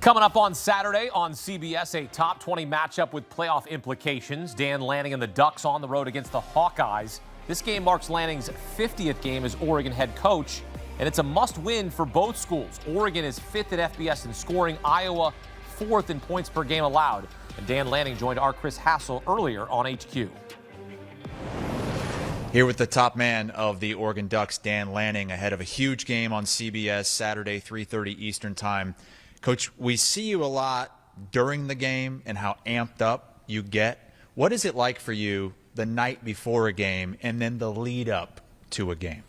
Coming up on Saturday on CBS, a top 20 matchup with playoff implications. Dan Lanning and the Ducks on the road against the Hawkeyes. This game marks Lanning's 50th game as Oregon head coach, and it's a must-win for both schools. Oregon is 5th at FBS in scoring, Iowa 4th in points per game allowed. And Dan Lanning joined our Chris Hassel earlier on HQ. Here with the top man of the Oregon Ducks, Dan Lanning, ahead of a huge game on CBS Saturday, 3:30 Eastern Time. Coach, we see you a lot during the game and how amped up you get. What is it like for you the night before a game and then the lead up to a game?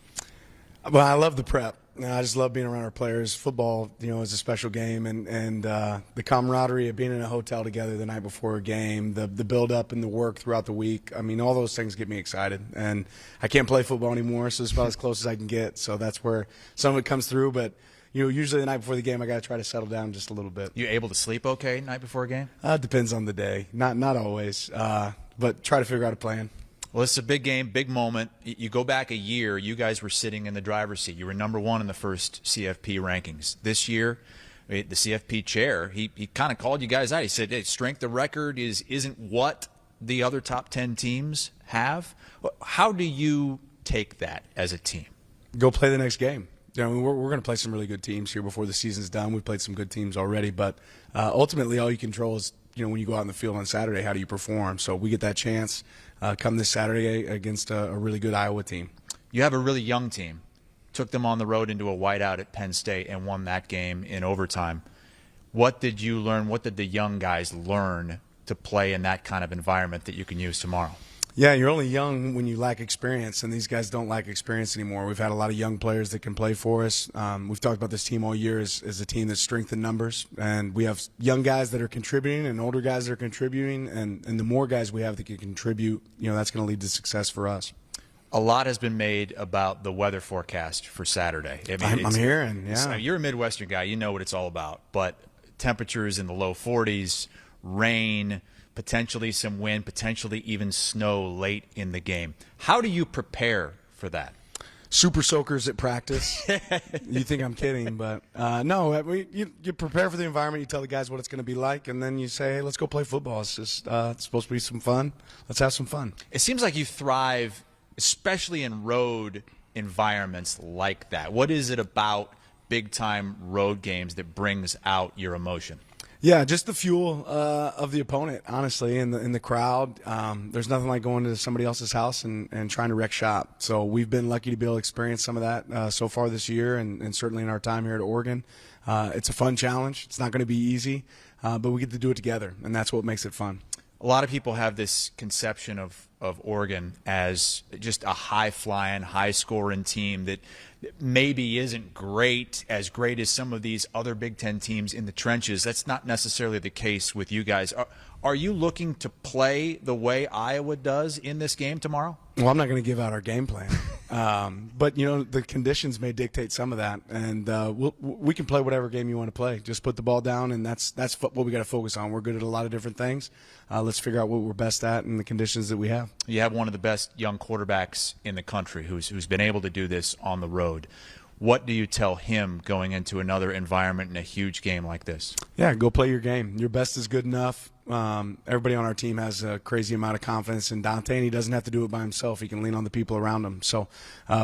Well, I love the prep. I just love being around our players. Football, is a special game, and the camaraderie of being in a hotel together the night before a game, the build-up and the work throughout the week. I mean, all those things get me excited. And I can't play football anymore, so it's about as close as I can get. So that's where some of it comes through. But usually the night before the game, I got to try to settle down just a little bit. You able to sleep okay night before a game? Depends on the day. Not always, but try to figure out a plan. Well, it's a big game, big moment. You go back a year, you guys were sitting in the driver's seat. You were number 1 in the first CFP rankings. This year, the CFP chair, he kind of called you guys out. He said, hey, strength of record isn't what the other top 10 teams have. How do you take that as a team? Go play the next game. We're going to play some really good teams here before the season's done. We've played some good teams already, but ultimately all you control is when you go out in the field on Saturday, how do you perform? So we get that chance come this Saturday against a really good Iowa team. You have a really young team. Took them on the road into a whiteout at Penn State and won that game in overtime. What did you learn? What did the young guys learn to play in that kind of environment that you can use tomorrow? Yeah, you're only young when you lack experience, and these guys don't lack experience anymore. We've had a lot of young players that can play for us. We've talked about this team all year as a team that's strength in numbers, and we have young guys that are contributing and older guys that are contributing, and the more guys we have that can contribute, that's going to lead to success for us. A lot has been made about the weather forecast for Saturday. I'm hearing, yeah. You're a Midwestern guy. You know what it's all about, but temperatures in the low 40s, rain, potentially some wind, potentially even snow late in the game. How do you prepare for that? Super soakers at practice. You think I'm kidding, but no. You prepare for the environment. You tell the guys what it's going to be like, and then you say, hey, let's go play football. It's just it's supposed to be some fun. Let's have some fun. It seems like you thrive, especially in road environments like that. What is it about big-time road games that brings out your emotion? Yeah, just the fuel of the opponent, honestly, in the crowd. There's nothing like going to somebody else's house and trying to wreck shop. So we've been lucky to be able to experience some of that so far this year, and certainly in our time here at Oregon. It's a fun challenge. It's not going to be easy, but we get to do it together, and that's what makes it fun. A lot of people have this conception of Oregon as just a high-flying, high-scoring team that maybe isn't as great as some of these other Big Ten teams in the trenches. That's not necessarily the case with you guys. Are you looking to play the way Iowa does in this game tomorrow? Well, I'm not going to give out our game plan. But, the conditions may dictate some of that. And we can play whatever game you want to play. Just put the ball down, and that's what we got to focus on. We're good at a lot of different things. Let's figure out what we're best at and the conditions that we have. You have one of the best young quarterbacks in the country who's been able to do this on the road. What do you tell him going into another environment in a huge game like this? Yeah, go play your game. Your best is good enough. Everybody on our team has a crazy amount of confidence in Dante, and he doesn't have to do it by himself. He can lean on the people around him. So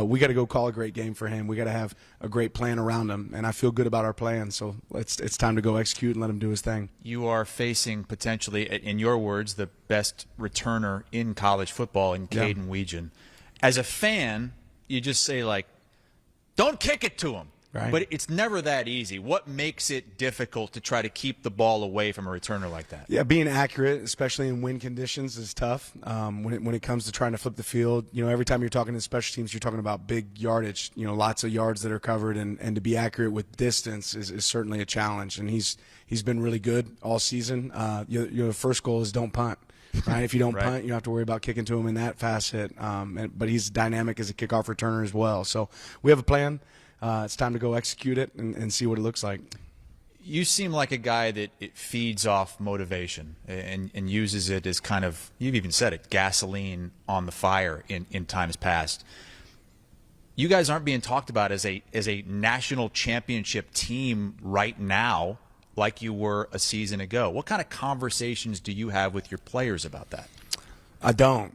we got to go call a great game for him. We got to have a great plan around him, and I feel good about our plan. So it's time to go execute and let him do his thing. You are facing potentially, in your words, the best returner in college football in Caden Weegan. As a fan, you just say, don't kick it to him. Right. But it's never that easy. What makes it difficult to try to keep the ball away from a returner like that? Yeah, being accurate, especially in wind conditions, is tough. When it comes to trying to flip the field, every time you're talking to special teams, you're talking about big yardage, lots of yards that are covered, and to be accurate with distance is certainly a challenge. And he's been really good all season. The first goal is don't punt. Right, if you don't punt, you don't have to worry about kicking to him in that fast hit. But he's dynamic as a kickoff returner as well. So we have a plan. It's time to go execute it and see what it looks like. You seem like a guy that it feeds off motivation and uses it as kind of, you've even said it, gasoline on the fire in times past. You guys aren't being talked about as a national championship team right now. like you were a season ago. What kind of conversations do you have with your players about that? I don't.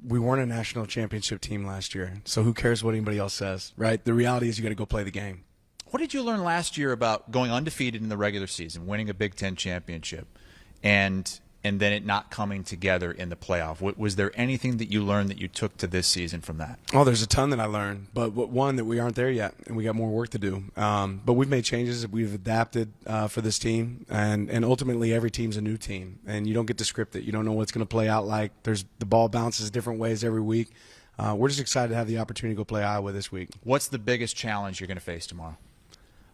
We weren't a national championship team last year, so who cares what anybody else says, right? The reality is you got to go play the game. What did you learn last year about going undefeated in the regular season, winning a Big Ten championship, and then it not coming together in the playoff? Was there anything that you learned that you took to this season from that? Oh, there's a ton that I learned, but one, that we aren't there yet, and we got more work to do. But we've made changes. We've adapted for this team, and ultimately every team's a new team, and you don't get to script it. You don't know what's going to play out like. The ball bounces different ways every week. We're just excited to have the opportunity to go play Iowa this week. What's the biggest challenge you're going to face tomorrow?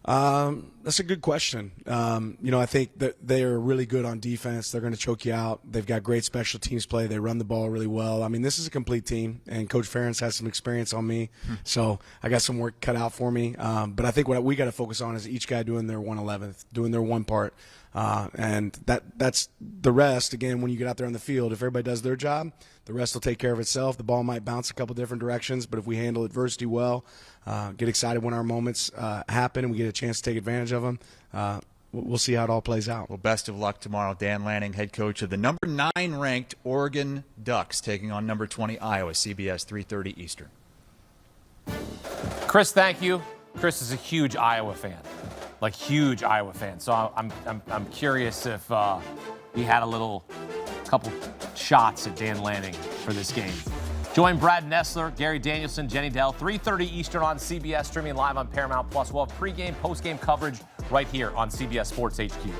That's a good question. I think that they are really good on defense. They're going to choke you out. They've got great special teams play. They run the ball really well. I mean, this is a complete team, and Coach Ferentz has some experience on me, so I got some work cut out for me. But I think what we got to focus on is each guy doing their 1/11th, doing their one part, and that's the rest. Again, when you get out there on the field, if everybody does their job, the rest will take care of itself. The ball might bounce a couple different directions, but if we handle adversity well, get excited when our moments happen and we get a chance to take advantage of them, we'll see how it all plays out. Well, best of luck tomorrow. Dan Lanning, head coach of the number 9 ranked Oregon Ducks, taking on number 20 Iowa, CBS 3:30 Eastern. Chris, thank you. Chris is a huge Iowa fan, like huge Iowa fan. So I'm curious if he had a couple shots at Dan Lanning for this game. Join Brad Nessler, Gary Danielson, Jenny Dell, 3:30 Eastern on CBS, streaming live on Paramount+. We'll have pregame, postgame coverage right here on CBS Sports HQ.